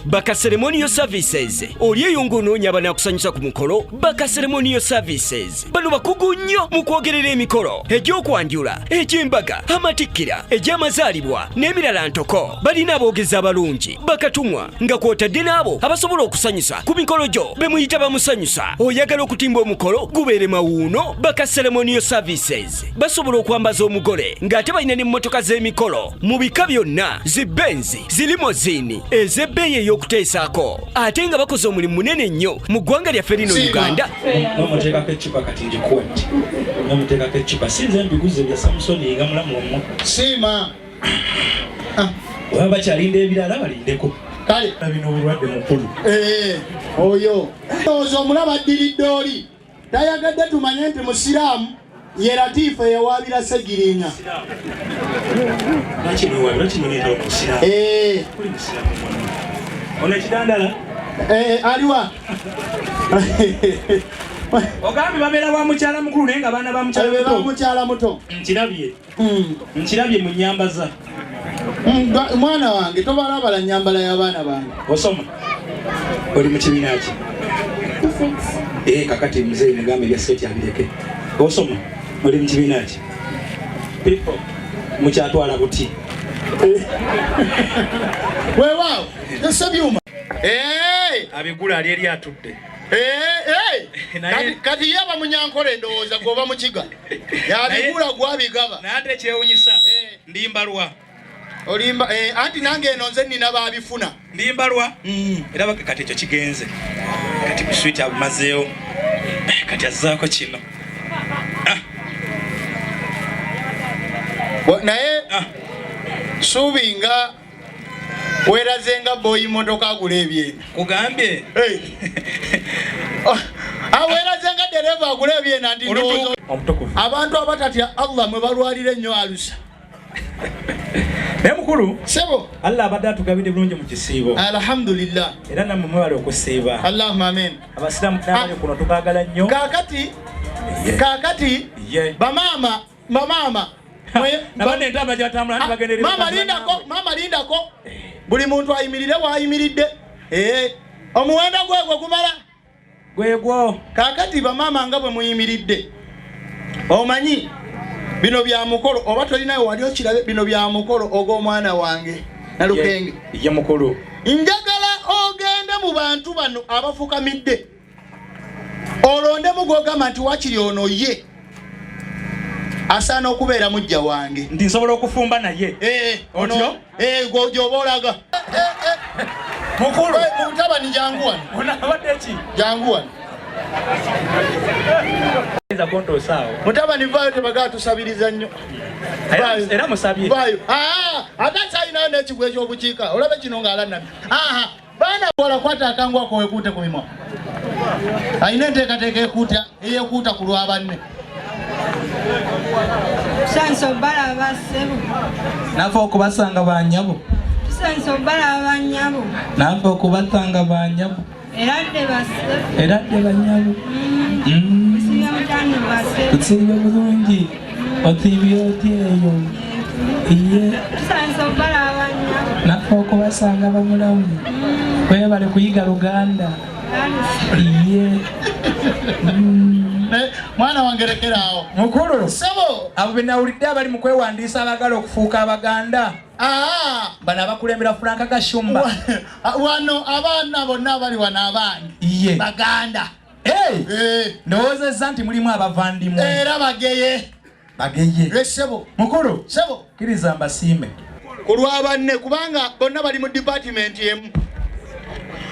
Baka Ceremonial Services. Oliyo ngononya bana kusanyusa ku mukolo. Baka Ceremonial Services. Bano bakugu nnyo mu kwogerera emikolo. Egy'okwanjula, egy'embaga, amatikkira, egy'amazaalibwa n'emirala ntoko. Balina aboogezi abalungi. Bakatumwa nga kwotadde n'abo abasobola okusanyusa ku mikolo gyo be muyita bamusanyusa. Oyagala okutimba omukolo gubeere mawuuno. Baka Ceremonial Services. Basobola okwambaza omugole ng'ate balina n'emmotoka z'emikolo mu bika byonna, zibenzi, zilimozini, ez'ebbeeyi ey'okuteesaako. Ate nga bakoze omulimu munene nnyo mu ggwanga lyaffe lino Uganda. Nomuteekako eccupa kati ngikuwa nti nomuteekako eccupa sinze mbiguze bya Samusoni nga mulamu omwo. Siima. Baba bakyalinda ebirala balindeko. Kale bino obulwadde mukulu. Oyo ozo omulaba addiridde oli tayagadde tumanye nti musiraamu ye Latifa yawabira Segirinnya. Ono ekidandala? Aliwa. Ogambi babeera ba mukyala mukulu naye nga baana ba mukyala muto. Nkirabye mu nnyambaza. Mwana wange tobalabala nnyambala y'abaana bange. Osoma? Oli mu kibiina ki? Kakati muzee mugambe bya seti abireke. Osoma? Oli mu kibiina ki? Mukyatwala buti. Weewaawo, Sebyuma. Abigula ali eri atudde. Kati yaba munyankole ndowooza gwoba mukiga. Yabigula gwabigaba. Naye ate ekyewunyisa ndimbalwa. Olimba anti nange eno nze nina baabifuna. Ndimbalwa. Era kati ekyo kigenze. Kati biswiti abumazeewo. Kati azzaako kino. Naye suubi nga weraze nga boyi motoka agula ebyenda. Kugambye? Weraze nga dereva agula ebyenda nti ndowooza. Abantu abatatya Allah mwe balwalira ennyo alusa. Naye mukulu, sebo Allah abadde atugabidde bulungi mu kisiibo. Alhamdulillah. Era nammwe mwebale okusiiba. Allahumma amen. Abasiraamu n'abali kuno tubaagala nnyo. Kakati bamaama Mama lindako buli muntu ayimirire waayimiridde. Omuwendo gwe gumala gwegwo. Kakati bamaama nga bwe muyimiridde omanyi bino bya mukolo oba tolinayo wali okirabe bino bya mukolo ogw'omwana wange Nalukenge. Ye mukolo. Njagala ogende mu bantu bano abafukamidde olonde mugogamba nti wakiri ono ye asaana okubeera mujja wange. Ndi nsobola okufumba naye. Ono gwojoba olaga. Mukulu. Mutabani jangu wano. Onabadde ki? Jangu wano. Mutabani vayo tebagaa tusabiriza nnyo. Era musabye. Vayo. Ate kyalinayo n'ekigwo ekyobukiika. Olabe kino ng'alannabi. Baana bwola kwata akangwa ko wekuute ku mimwa. Ayina enteekateeka ekuuta eyekuuta ku lwa banne. Sanso bala basebo. Nafa okubasanga banyabo. Sanso bala banyabo. Nafa okubatanga banyabo. Eradde basebo. Eradde banyabo. Siya mutani basebo. Kutsibe bulungi. Otibyoteyo. Sanso bala banyabo. Nafa okubasanga bamulamu. Kwebale kuyiga Luganda. Mwana wangerekeraawo. Mukulu. Sebo. Abo benawulidde abali mu kwewandiisa abagala okufuuka Abaganda. Bano abakulembera Franka Kashumba. Wano abaana bonna abali wano abaani. Baganda. Ndowoozezza nti mulimu abavandimwe. Era bageye. Bageye. Sebo. Mukulu. Sebo. Kkiriza mbasiime. Ku lwa banne kubanga bonna bali mu department emu.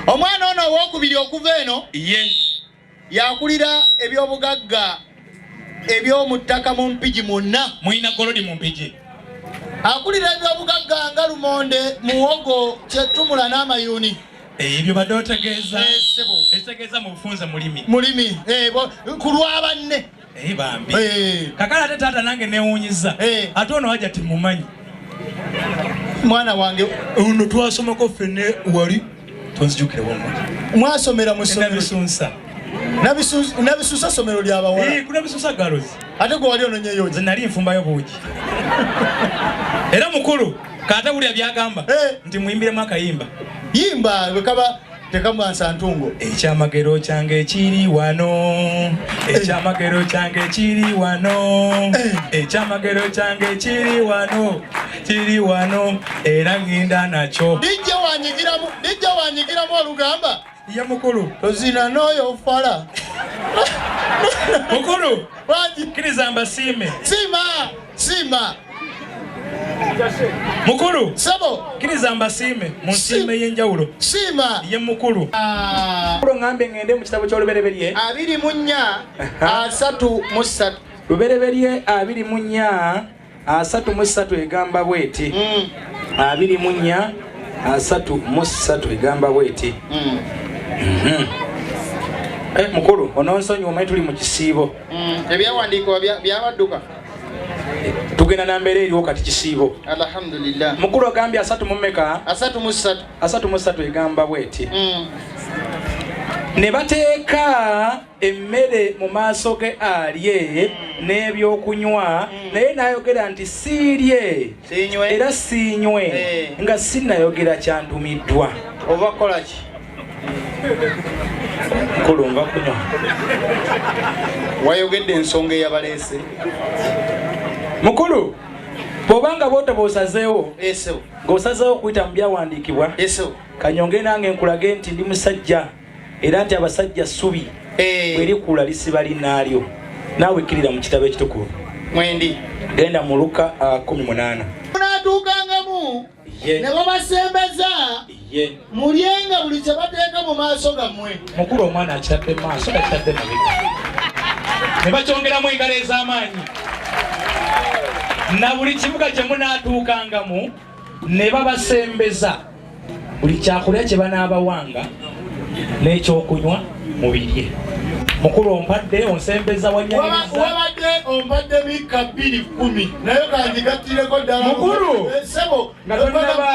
Omwana ono owokubiri okuva eno yakulira ebyobugagga ebyomu ttaka mu Mpigi mwonna. Muyina golodi mu Mpigi. Akulira ebyobugagga nga Lumonde, Muwogo, Kyetumula n'Amayuuni. Ebyo badde otegeeza. Ekitegeeza mu bufunze mulimi. Ku lwa banne. Bambi. Kakala ate taata nange neewuunyiza. Ate ono wajja timumanyi. Mwana wange ono twasomako ffenne wali. Tonzijukire wongo. Mwasomera mu ssomero. Nabisusa ssomero ly'abawala. Kuna bisusa girls. Ate gwe wali ononyeyo. Nze nali nfumbayo buugi. Era mukulu, kaata bulya byagamba. Nti muyimbiremu akayimba. Yimba bekaba tekamwansa ntungo. Ekyamagero kyange kiri wano. Ekyamagero kyange kiri wano. Ekyamagero kyange kiri wano. Kiri wano era ngenda nakyo. Dijja wanyigiramu olugamba. Ya Mukolo. Tozina n'oyo fala. Mukolo. Wangi. Kiriza mbasiime. Sima. Mukolo. Sabo. Kiriza mbasiime. Musiime y'enjawulo. Sima. Ye Mukolo. Mukolo ngambe ngende mu kitabo ky'olubereberye. 24 33. Lubereberye 24 33 egamba bweti. 24 33 egamba bweti. Mukolo ononsonyiwa omanyi tuli mu kisiibo. Ebyawandiikibwa byabadduka. Tugenda na mbeera eriwo kati kisiibo. Alhamdulillah. Mukolo agambye 3 mu mmeka? 33 egamba bweti. Ne bateeka emmere mu maaso ge alye n'ebyokunywa naye n'ayogera nti siirye era siinywe nga sinnayogera kyantumiddwa. Oba kola ki? Mukolo nva kunywa. Wayogedde ensonga eyabaleese. Mukolo bw'obanga bw'ota bw'osazeewo ng'osazeewo okuyita mu byawandiikibwa kanyonge nange nkulage nti ndi musajja era nti abasajja ssubi bwe likuula lisiba linnaalyo. Naawe ikkirira mu kitabo ekitukuvu. Mwendi. Genda mu Luka 18. Munaatuukangamu ne babasembeza mulyenga buli kye bateeka mu maaso gammwe. Mukulu omwana akitadde mu maaso bakitadde mabega. Ne bakyongeramu engalo ez'amaanyi. Na buli kibuga kye munaatuukangamu ne babasembeza buli kyakulya kye banaabawanga n'ekyokunywa mubirye. Mukulu ompadde onsembeza wanyanyiriza. Wabadde ompadde mika 210 naye kanjigattireko ddala. Mukulu nga tonnaba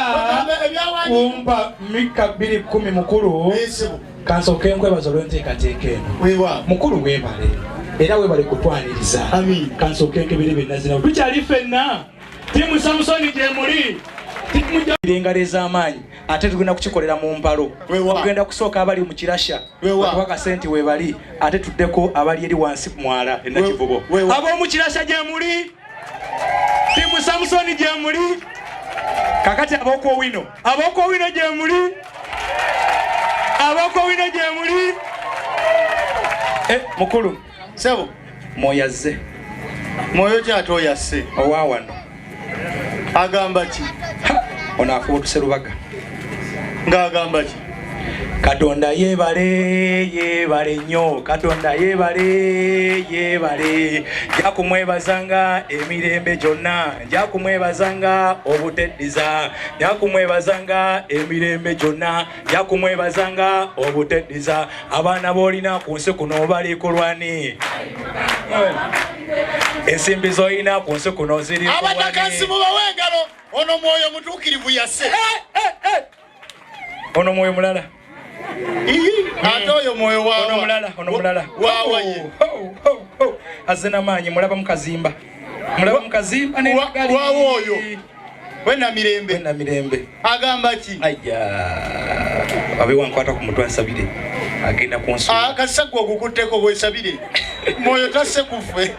kumpa mika 210 Mukulu kansooke nkwebaza olw'enteekateeka eno. Mukulu weebale era weebale kutwaniriza. Kansooke nkebere bennazinawo tukyali ffenna tiimu Samusoni gye muli. Engalo ez'amaanyi ate tugenda kukikolera mu mpalo. Tugenda kusooka abali mu kirasha batuwa kasente weebali ate tuddeko abali eri wansi ku mwala ennakivubo. Ab'omu kirasha gye muli tiimu Samusoni gye muli. Kakati ab'okwowino gye muli. Ab'okwowino gye muli. Mukulu sebo mwoyo azze. Mwoyo kyate oyasse owa wano agamba ki? Ono afuba otuserubaga ng'agamba ki? Katonda yeebale nnyo. Katonda yeebale nja kumwebazanga emirembe gyonna. Nja kumwebazanga obuteddiza. Nja kumwebazanga emirembe gyonna. Nja kumwebazanga obuteddiza. Abaana b'olina ku nsi kuno baliko lwani? Ensimbi z'olina ku nsi kuno ziri ku lwani? Abatakasi mubawe engalo. Ono mwoyo mutuukirivu yasse. Ono mwoyo mulala. Ate oyo mwoyo waawa. Ono mulala. Waawaye. Azena maanyi mulaba mukazimba. Waawa oyo. Wena mirembe. Agamba ki? Ajja. Abe wankwata ku mutwe ansabire. Agenda kunsu. Kasagwa okukutteko bwesabire. Mwoyo tasse kufe.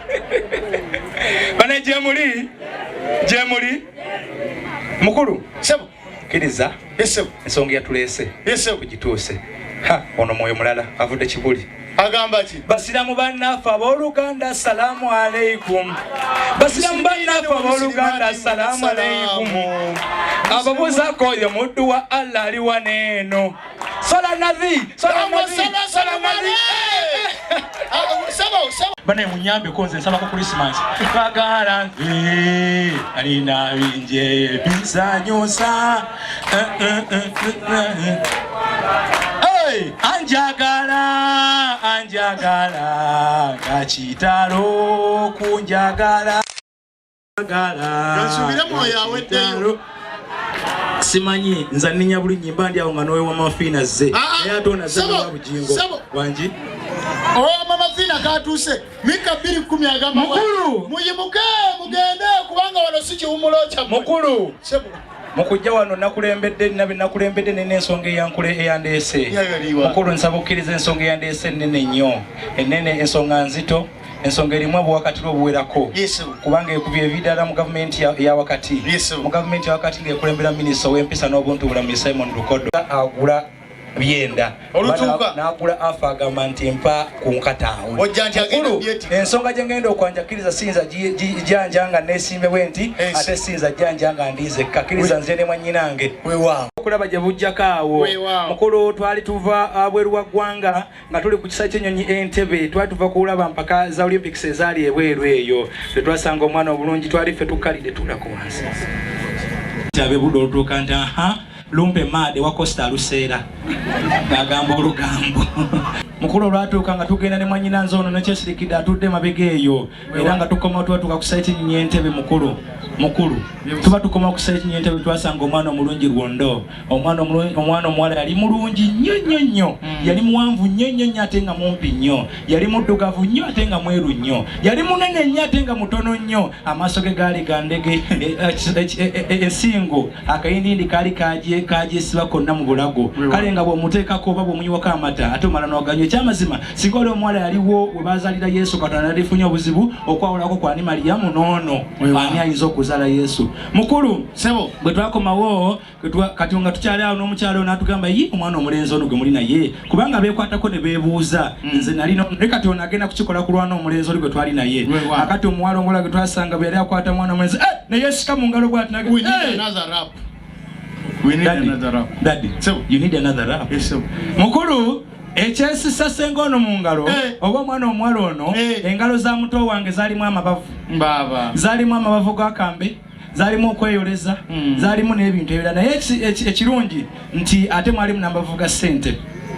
Bana gye muli. Mukulu. Sebo. Kiriza. Sebo. Ensonga yatuleese. Sebo. Kugituuse. Ono mwoyo mulala avudde kibuli. Agamba ki? Basiramu bannaffe abooluganda assalamu alaikum. Basiramu bannaffe abooluganda assalamu alaikum. Ababuuzaako oyo muddu wa Allah ali waneeno. Sola nazi. Bana munyambeko nze nsaba ku Christmas. Twagala alina binje bisanyusa. Anjagala gachitalo kunjagala Gasubira moyo aweddeyo. Simanyi nzaninya buli nyimba ndi awo nga nowe wa mafina ze. Atona ze bujingo. Wanji. Mama fina katuuse. Mika 210 agamba. Mukulu. Muyimuke mugende kubanga wano si kiwumulo kya. Mukulu. Sebo. mukujja wano nakulembedde nabe nakulembedde n'ensonga eyankule eyandese mukulu nsaba okkiriza ensonga eyandese ennene nnyo ennene ensonga nzito ensonga erimu obwakatiro obuwerako kubanga ekubye ebidala mu gavumenti ya wakati mu gavumenti ya wakati ng'ekulembera minisita w'empisa n'obuntu bulamu Simon Lukodo agula byenda n'agula afa agamba nti mpa ku nkataawe ensonga gye ngenda okwanjakiriza siyinza jjanja nga neesimbe bwe nti ate siyinza jjanja nga ndizekka kkiriza nze ne mwannyinange okulaba gye bujjako awo mukulu twali tuva abweru wa ggwanga nga tuli ku kisa ky'ennyonyi Entebbe twali tuva kulaba mpaka za Olympics ezaali ebweru eyo tetwasanga omwana obulungi twali ffe tukkalidde tulako wansi abe budde olutuuka nti lumpe made wa Costa Luseera agamba olugambo mukulu olwatuuka nga tugenda ne mwanyina nzono nekyesirikidde atudde mabega eyo era nga tukoma tuka ku site nyinyi Entebbe mukulu tuba tukoma ku site nyinyi Entebbe twasanga omwana omulungi Rwondo omwana omuwala yali mulungi nnyo yali muwanvu nnyo ate nga mumpi nnyo yali muddugavu nnyo ate nga mweru nnyo yali munene nnyo ate nga mutono nnyo amaaso ge gaali gandege ensingo akayindindi kaali kagyesiba konna mu bulago kale nga bw'omuteekako oba bw'omuyiwako amata ate omala n'oganywa ekyamazima singa oli omuwala yaliwo we baazaalira Yesu Katonda nalifunye obuzibu okwawulako kwani Mariyamu noono ani ayinza okuzaala Yesu mukulu bwe twakomawo kati nga tukyali awo n'omukyalo n'atugamba ye omwana omulenzi ono gwe muli naye kubanga beekwatako ne beebuuza nze nali kati ono agenda kukikola kulwana omulenzi oli gwe twali naye akati omuwala omuwala gwe twasanga bwe yali akwata mwana omulenzi ne yeesika mu ngalo bw'ati We need another rap. Daddy, so you need another rap. Yes, sir. Mukulu, ekyesisa senga ono mu ngalo oba omwana omuwala ono engalo za muto wange zaalimu amabavu zaalimu amabavu g'akambe zaalimu okweyoleza zaalimu n'ebintu ebirala naye ekirungi nti ate mwalimu n'amabavu ga ssente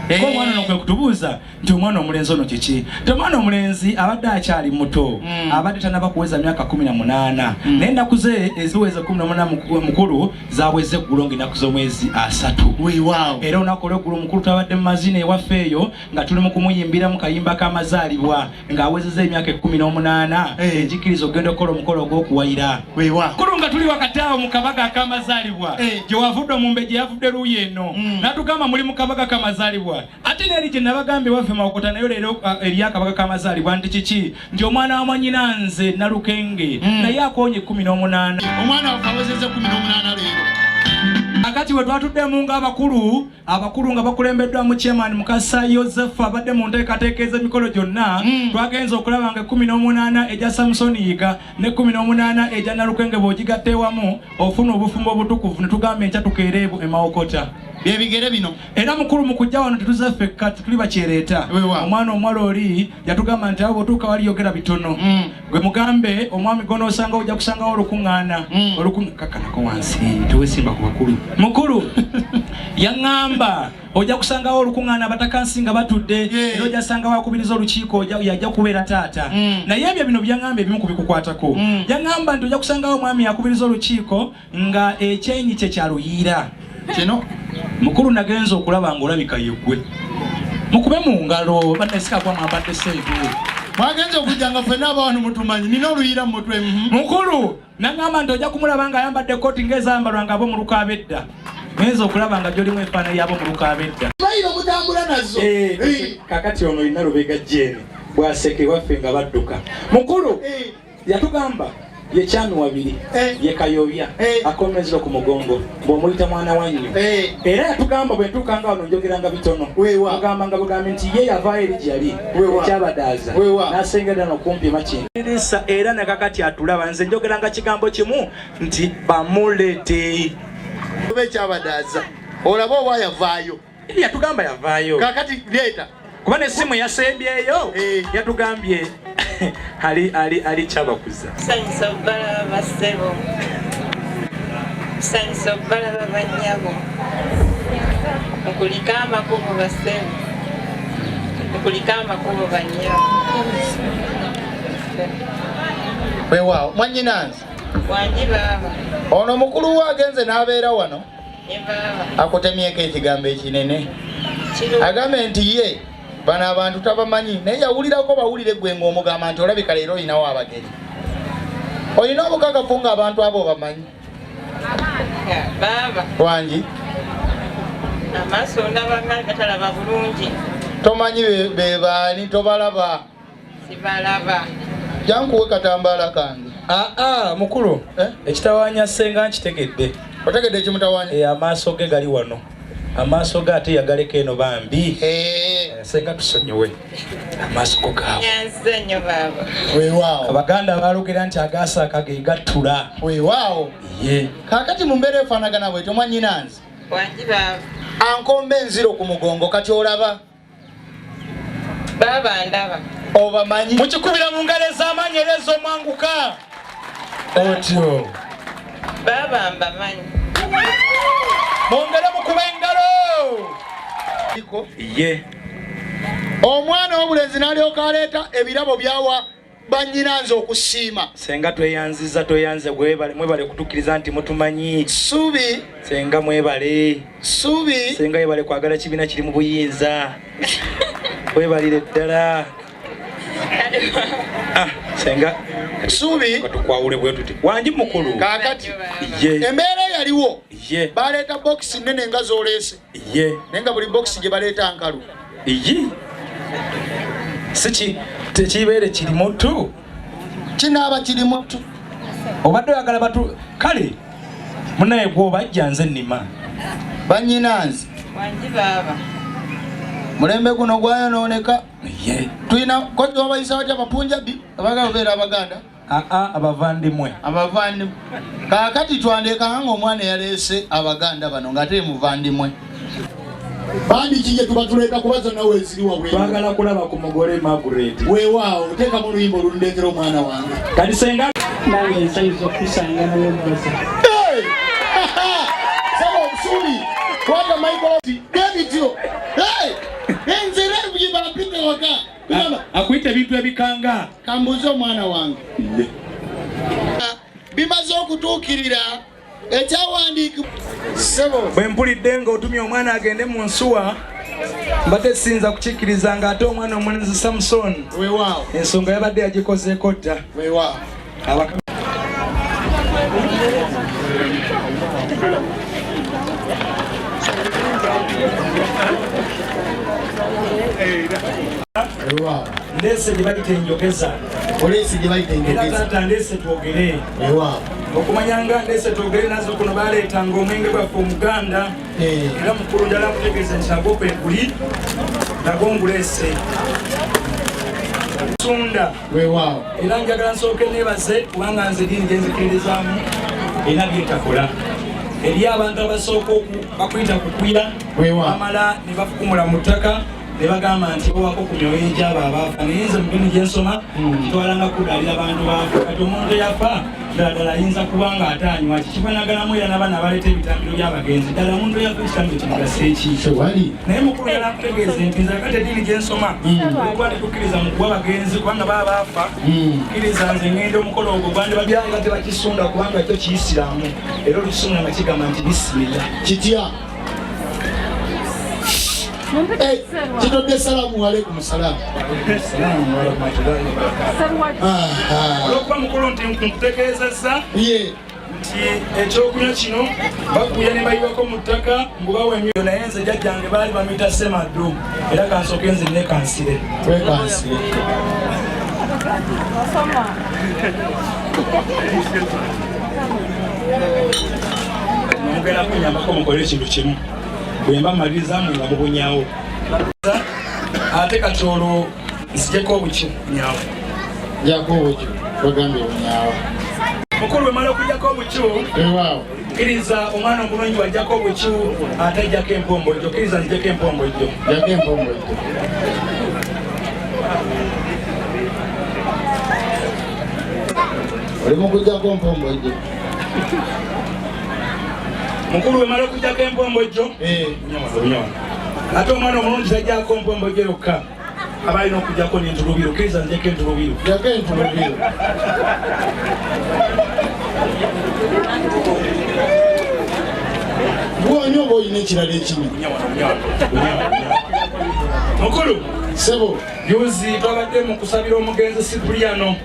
ko omwana ono kwe kutubuuza nti omwana omulenzi ono kiki nti omwana omulenzi abadde akyali muto abadde tanaba kuweza myaka 18 naye ennaku ze eziweza 18 mukulu zaweze eggulu ng'ennaku z'omwezi 3 era olunaku olw'eggulu mukulu twabadde mu mazina ewaffe eyo nga tuli mu kumuyimbira mu kayimba k'amazaalibwa ng'awezeza emyaka 18 enjikiriza ogenda okukola omukolo ogw'okuwayira mukulu nga tuli wakati awo mu kabaga ak'amazaalibwa gye wavudde omumbe gye yavudde luuyi eno n'atugamba muli mu kabaga k'amazaalibwa ate neri gye nabagambye waffe Mawokota nayo leero eri akabaga k'amazaalibwa nti kiki nti omwana wa mwannyina nze Nalukenge naye akonye 18 omwana waffe awezezza 18 leero akati we twatuddemu ng'abakulu nga bakulembeddwa mu chairman Mukasa Yosefu abadde mu nteekateeka ez'emikolo gyonna twagenza okulaba nga 18 egya Samusoni Yiga ne 18 egya Nalukenge bw'ogigatta ewamu ofuna obufumbo obutukuvu ne tugamba enkya tukeere e Mawokota byebigere bino era mukulu mu kujja wano tetuze ffekka tuli bakyereeta omwana omuwala oli yatugamba nti abo bw'otuuka wali yogera bitono gwe mugambe omwami gono osanga ojja kusangawo olukuŋŋaana kakanako wansi tewesimba ku bakulu mukulu yaŋŋamba ojja kusangawo olukuŋŋaana abatakansinga batudde era ojja sanga wakubiriza olukiiko yajja kubeera taata naye ebyo bino byaŋŋamba ebimu kubikukwatako yaŋŋamba nti ojja kusangawo omwami yakubiriza olukiiko nga ekyenyi kye kyaluyiira kino mukulu nagenza okulaba ng'olabika yeggwe mukube mu ngalo bannesika kwa mwambadde sente mwagenza okujja nga ffenna abawano mutumanyi nina oluyira mu mutwe mukulu naŋŋamba nti ojja kumulaba nga ayambadde kooti ng'ezambalwa ng'abo mu lukaaba edda genza okulaba nga gy'olimu efaananyi y'abo mu lukaaba edda bayiro mutambula nazo kakati ono olina lubega jeeni bwaseke waffe nga badduka mukulu yatugamba ye kyami wabiri ye kayobya akomezero ku mugongo bw'omuyita mwana wannyo era yatugamba bwe ntuukanga wano njogeranga bitono mugamba nga bugambe nti ye yavaayo eri gye yali ekyabadaaza n'asengera n'okumpima kinsa era nakakati atulaba nze njogeranga kigambo kimu nti bamulete oba ekyabadaaza olaba oba yavaayo yatugamba yavaayo kakati leeta kuba n'essimu yasembyeyo yatugambye ali kyabakuza nsanyusa obbalaba bassebo nsanyusa obbalaba bannyabo mukulika amakubo bassebo mukulika amakubo bannyabo weewaawo mwannyinanze wangi baaba ono mukulu we agenze n'abeera wano ye baaba akutemyeko ekigambo ekinene agambe nti ye bano abantu tabamanyi naye yawulirako bawulire gwe ng'omugamba nti olabika leero olinawo abageri olina obukakafu ng'abantu abo bamanyi Baba. Wangi. Amaaso ndaba gatalaba bulungi. Tomanyi bebaani tobalaba. Sibalaba. Jankuwe katambaala kange. Mukulu. Ekitawanya senga nkitegedde. Otegedde ekimutawanya? Amaaso ge gali wano. Amaaso ge ate yagaleka eno bambi. Senga tusonyiwe. Amaaso go gaawe. Nyanze nnyo baba. Weewaawo. Abaganda balugera nti agaasaka ge gattula. Weewaawo. Ye. Kaakati mu mbeera efaanagana bwetyo mwannyinanze. Wangi baba. Ankomba enziro ku mugongo kati olaba? Baba ndaba. Obamanyi? Mukikubira mu ngalo ez'amaanyi era ez'omwanguka. Otyo. Baba mbamanyi. Mwongere mukuba engalo. Ye. Omwana w'obulenzi n'alyoka aleeta ebirabo byawa bannyinanze okusiima. Senga tweyanziza toyanze mwebale kutukkiriza nti mutumanyi. Suubi. Senga mwebale. Suubi. Senga yebale kwagala kibiina kiri mu buyinza. Webalire ddala. Senga. Suubi. Katukwawule bwe tuti. Wangi mukulu. Kaakati. Ye. Embeera yaliwo. Ye. Baleeta bokisi nnene nga z'oleese. Ye. Naye nga buli bokisi gye baleeta nkalu. Ye. Siki tekibeere kiri mutu. Kinaaba kiri mutu. Obadde oyagala batu kale munaye gw'obajja nze nnima. Bannyinanze. Wangi baba. Mulembe guno gwayonooneka. Ye. Tulina kojja wabayisa batya abapunjabi abagala beera Abaganda. Abavandimwe. Abavandimwe. Kaakati twandeekanga ng'omwana eyaleese Abaganda bano ng'ate muvandimwe. Bandi kije tubatuleeta kubaza nawe eziri wabwe. Twagala kulaba ku mugole Margaret. Weewaawo teeka mu luyimba olundeetera omwana wange. Kati senga nange nsanyusa okusanga nawe mbaza. Saba obusuuli kwata Michael Davidyo. Enzere byibampite waka. Akuyita ebintu ebikanga. Kambuza omwana wange. Bimaze okutuukirira ekyawandiikibwa. Sebo. Bwe mpulidde ng'otumye omwana agende mu nsuwa mbadde sinza kukikkiriza ng'ate omwana omulenzi Samson. Weewaawo. Ensonga yabadde yagikozeeko dda. Weewaawo. Ndeese gye bayita enjogeza. Poliisi gye bayita Era enjogeza. taata ndeese twogere. Weewaawo. Okumanya nga ndeese twogere nazo kuno baleetanga omwenge gwaffe Omuganda. Era mukulu njala kutegeeza nti nagwo kwe guli nagwo nguleese. Sunda. Weewaawo. Era njagala nsooke neebaze kubanga nze ddiini gye nzikiririzaamu era byetakola. Eri abantu abasooka bakuyita kukwira bamala ne bafukumula mu ttaka ne bagamba nti bawako ku myoyo egy'abo abaafa. Naye nze mu ddiini gye nsoma ntwalanga kudaalira abantu baafa. Kati omuntu eyafa ddala ayinza kuba nga ataanywa kikifanaganamu era n'abaana baleeta ebitambiro by'abagenzi. Ddala omuntu eyafa ekitambiro kimugasa eki. Naye mukulu yala kutegeeze nti nze kati eddiini gye nsoma kuba tetukkiriza mu kuwa bagenzi kubanga baba baafa. Kkiriza nze ngende omukolo ogwo gwandibabyanga tebakisunda kubanga kyo Kiyisiraamu era olusunda nga kigamba nti bisimila. Kitya? Kitodde salamu aleikum salamu. Olwokuba mukulu nti nkutegeezezza nti ekyokunywa kino bakuya ne bayiwako mu ttaka mbubawa emyoyo naye nze jjajjange baali bamuyita Semaddu era kansooke nze nekansire. Wekansire. Mugenda kunyambako mukole ekintu kimu bwe mba mmalirizamu nga mubunyawo ate kati olwo nzijeko obukyo nyawo. Jako obukyo bagambye bunyawa. Mukulu bwe mala okujjako obukyo kkiriza omwana omulungi wajjako obukyo ate ajjako empombojjo. Kkiriza nzijeko empombojjo. Jako empombojjo. Oli mukujjako empombojjo. Mukulu bwe mala okujjako empombojjo ate omwana omulungi tajjako empombojjo yokka aba alina okujjako n'entulubiro. Kkiriza nzijeko entulubiro. Jako entulubiro. Gwonyo oba olina ekirala ekimu. Mukulu Sebo. yuzi twabadde mu kusabira omugenzi Sipuliyano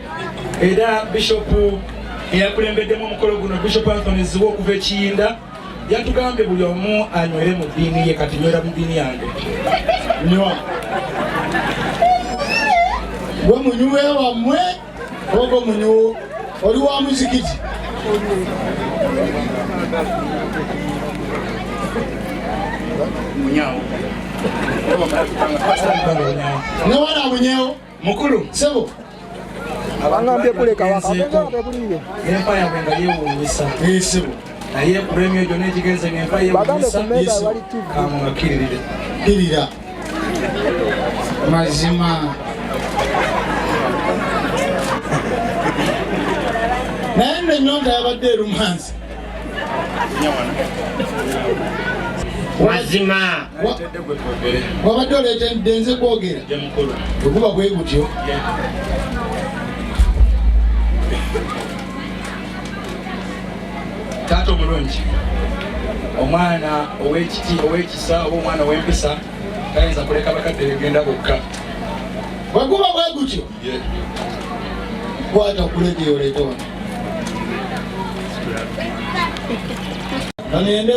era bishopu eyakulembeddemu omukolo guno Bishop Anthony Ziwa okuva e Kiyinda yatugambye buli omu anywere mu ddiini ye, kati nywera mu ddiini yange. Nywa. Gwe munywe wammwe oba munywe oli wa muzikiti? Munyawo. Ne wala munyewo Mukulu. sebo. Abangambye kuleka wakabe buliye. Enfa yaabwe nga yeewuunyisa. Sebo. Naye pulemu eyo gyonna ekigenze ng'enfa yeewuunyisa. Kamubakkirire. Kirira. Mazima. Naye nno ennyonta yabadde erumansi. Mazima. Wabadde oleetedde nze kwogera. Bwekuba bwe gutyo. Taata omulungi, omwana ow'ekisa oba omwana ow'empisa tayinza kuleka bakadde begenda bokka. Bwekuba bwe gutyo. Kwata kuleeteyo oleete wano. Nagende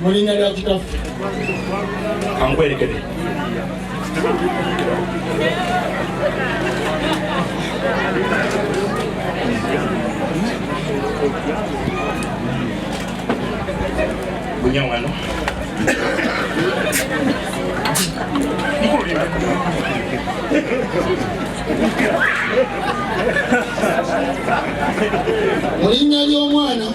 mu linnya lya kitaffe. Kankwerekere. Bunya wano. Mu linnya ly'omwana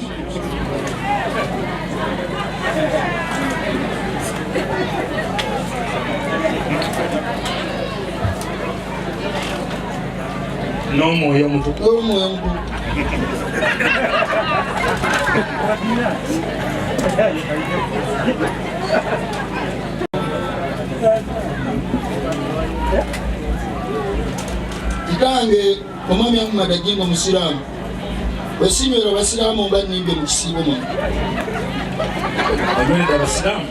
n'omwoyo omutukuvu. n'omwoyo omutukuvu. Kitange omwami Ahmad Ajinga Musiraamu bwe sinywera abasiraamu mba nnimbye mu kisiibo mwange. Onywerera abasiraamu.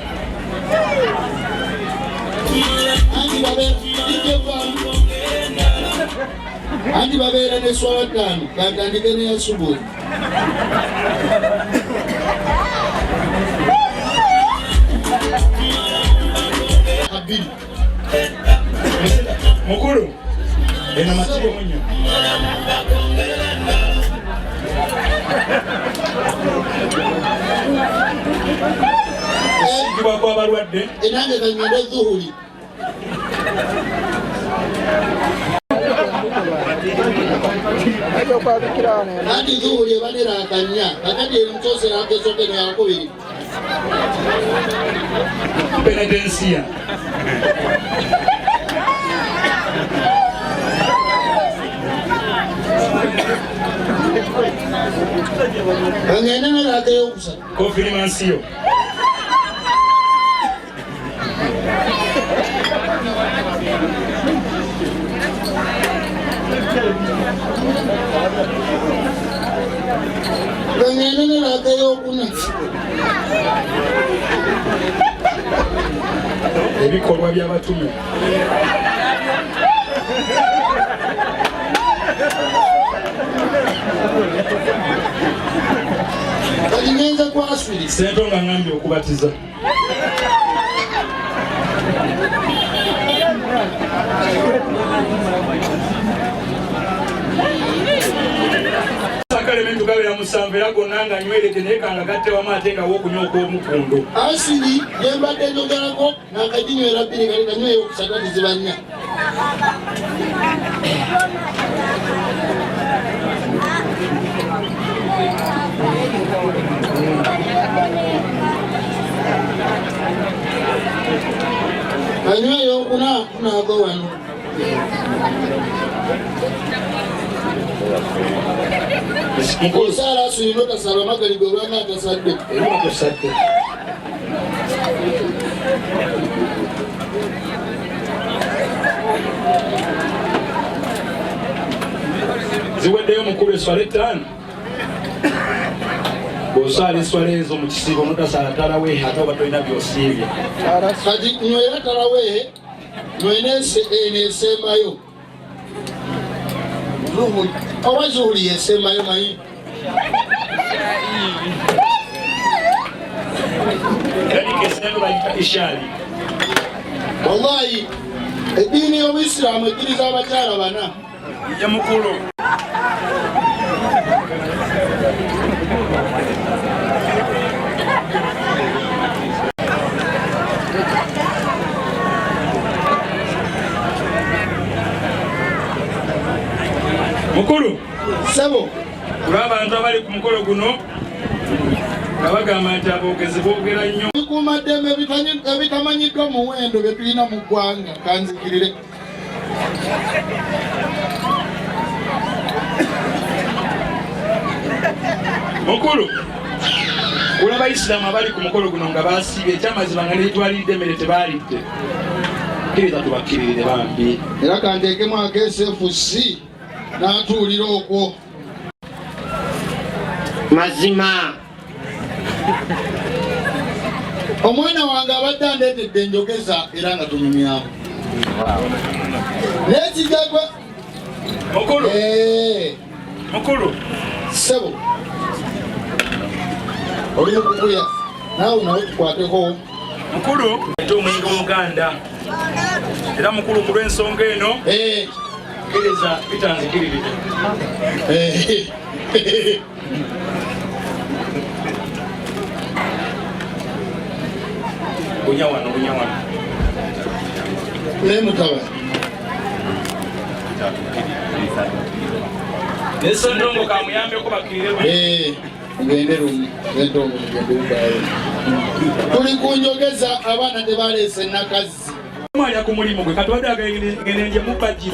Anti babeera ne swala ttaano kantandike ne yasubuhi. Abiri. Mukulu. Eno matiro munyo. Ekigibwa kw'abalwadde. Enange kanyende zuhuli. Anti zuhuli ebanera akanya kakati emukyosera akesokeno yakubiri. Benedensia. Angenda nalaka eyokusatu. Confirmation. Angenda nalaka eyokuna. Ebikolwa by'abatume. Kati ngenza kwaswiri. Sento nga ngambye okubatiza. Sakalementu gabera musanvu era gonna nga nyweredde naye kanga gatte wamu ate nga w'okunywa okw'omukundo. Asiri gyembadde njogerako nakadinywera bbiri kali kanyweyo okusatu ziba nnya. Kanyweyo okuna kunaava wano. Osaala asulina otasaba magaliga olwanga atasadde. Era tosadde. Ziweddeyo mukulu eswala ettaano. Bw'osaala eswala ezo mu kisiibo n'otasaala talaweehe ate oba tolina by'osiibye. Kati nywera talaweehe nywena eneesembayo. Oba zuhuli yesembayo manyi. Era kesendo bayita ishali. Wallahi edini y'Obuyisiraamu ekkiriza abakyala bana. Ya Mukolo. Mukolo. Sebo. Kulaba abantu abali ku mukolo guno nga bagamba nti Abo'Gezi boogera nnyo. Bikuumaddembe ebitamanyiddwa muwendo bye tulina mu ggwanga kanzikirire. Mukulu kulaba Abayisiraamu abali ku mukolo guno nga baasiibye ekyamazima nga neetwaliridde emmere tebaalidde. Kkiriza tubakkirire bambi. Era kanteekemu akeSFC n'atuulira okwo. Mazima. Omwana wange abadde andeetedde enjogeza era nga tunyumyamu. N'ekigagwa. Mukulu. Mukulu. Sebo. Oli mukukuya. Naawe nawe tukwateko. Mukulu. Ate omuyingo Muganda. Era mukulu ku lw'ensonga eno. Kkiriza bitanzikiriridde. Bunya wano. Ne mutaba. Nesondongo kamuyambeko bakkirire. Ngende rumu. Nendongo mugende ubaye. Tuli kunjogeza abaana tebaleese nakazi. Mwalya ku mulimu gwe katwadde agenenje mukajji.